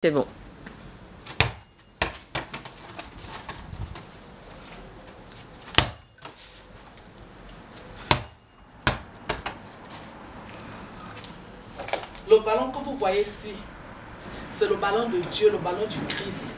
C'est bon. Le ballon que vous voyez ici, c'est le ballon de Dieu, le ballon du Christ.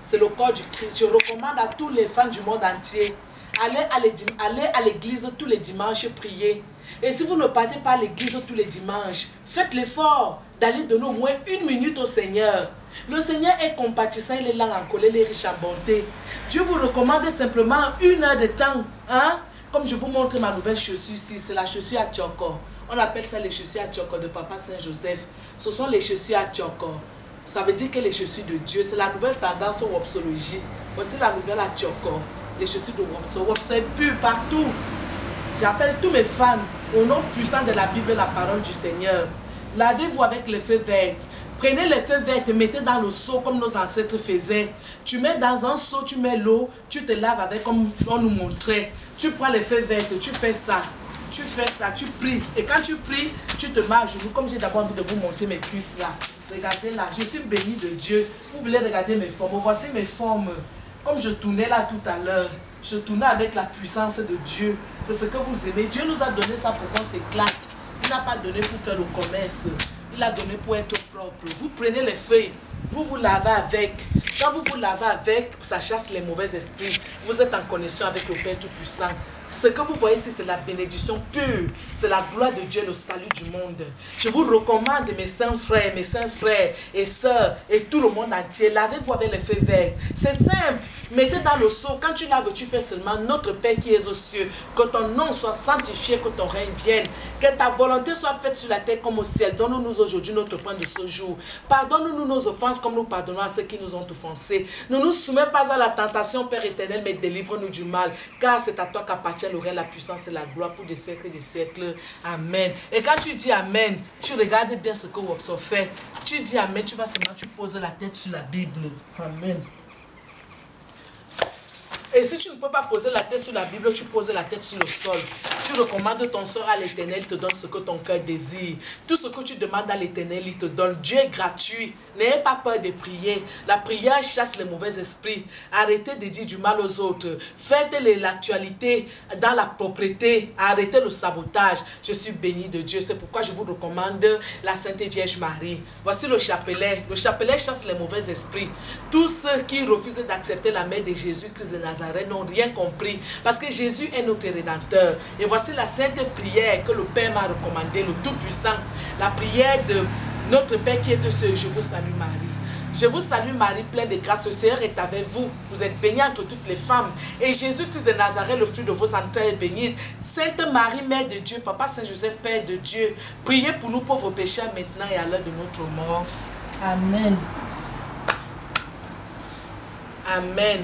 C'est le corps du Christ. Je recommande à tous les fans du monde entier, allez à l'église tous les dimanches prier. Et si vous ne partez pas à l'église tous les dimanches, faites l'effort d'aller donner au moins 1 minute au Seigneur. Le Seigneur est compatissant, il est lent en colère, il est riche en bonté. Dieu vous recommande simplement 1 heure de temps. Hein? Comme je vous montre ma nouvelle chaussure ici, c'est la chaussure à Tchoko. On appelle ça les chaussures à Tchoko de Papa Saint-Joseph. Ce sont les chaussures à Tchoko. Ça veut dire que les chaussures de Dieu, c'est la nouvelle tendance au Wopsologie. Voici la nouvelle à Tchoko. Les chaussures de Wopso. Wopso est pur partout. J'appelle tous mes fans au nom puissant de la Bible, la parole du Seigneur. Lavez-vous avec les feux verts. Prenez les feux verts, mettez dans le seau comme nos ancêtres faisaient. Tu mets dans un seau, tu mets l'eau, tu te laves avec comme on nous montrait. Tu prends les feux verts, tu fais ça. Tu fais ça, tu pries. Et quand tu pries, tu te mets à genoux. Comme j'ai d'abord envie de vous montrer mes cuisses là. Regardez là, je suis béni de Dieu. Vous voulez regarder mes formes. Voici mes formes. Comme je tournais là tout à l'heure. Je tournais avec la puissance de Dieu. C'est ce que vous aimez. Dieu nous a donné ça pour qu'on s'éclate. Il n'a pas donné pour faire le commerce. Il a donné pour être propre. Vous prenez les feuilles. Vous vous lavez avec. Quand vous vous lavez avec, ça chasse les mauvais esprits. Vous êtes en connexion avec le Père Tout-Puissant. Ce que vous voyez ici, c'est la bénédiction pure. C'est la gloire de Dieu, le salut du monde. Je vous recommande, mes saints frères et sœurs, et tout le monde entier, lavez-vous avec les feux verts. C'est simple. Mettez dans le seau. Quand tu laves, tu fais seulement notre Père qui est aux cieux. Que ton nom soit sanctifié, que ton règne vienne. Que ta volonté soit faite sur la terre comme au ciel. Donne-nous aujourd'hui notre pain de ce jour. Pardonne-nous nos offenses comme nous pardonnons à ceux qui nous ont offensés. Ne nous soumets pas à la tentation, Père éternel, mais délivre-nous du mal. Car c'est à toi qu'appartient le règne, la puissance et la gloire pour des siècles et des siècles. Amen. Et quand tu dis Amen, tu regardes bien ce que Wopso fait. Tu dis Amen, tu vas seulement, tu poses la tête sur la Bible. Amen. Et si tu ne peux pas poser la tête sur la Bible, tu poses la tête sur le sol. Tu recommandes ton sort à l'Éternel, il te donne ce que ton cœur désire. Tout ce que tu demandes à l'Éternel, il te donne. Dieu est gratuit. N'ayez pas peur de prier. La prière chasse les mauvais esprits. Arrêtez de dire du mal aux autres. Faites l'actualité dans la propreté. Arrêtez le sabotage. Je suis béni de Dieu. C'est pourquoi je vous recommande la Sainte Vierge Marie. Voici le chapelet. Le chapelet chasse les mauvais esprits. Tous ceux qui refusent d'accepter la mère de Jésus-Christ de Nazareth n'ont rien compris. Parce que Jésus est notre Rédempteur. Et voici la sainte prière que le Père m'a recommandée, le Tout-Puissant. La prière de notre Père qui est au ciel. Je vous salue Marie. Je vous salue Marie, pleine de grâce. Le Seigneur est avec vous. Vous êtes bénie entre toutes les femmes. Et Jésus-Christ de Nazareth, le fruit de vos entrailles, est béni. Sainte Marie, Mère de Dieu, Papa Saint-Joseph, Père de Dieu, priez pour nous pauvres pécheurs maintenant et à l'heure de notre mort. Amen. Amen.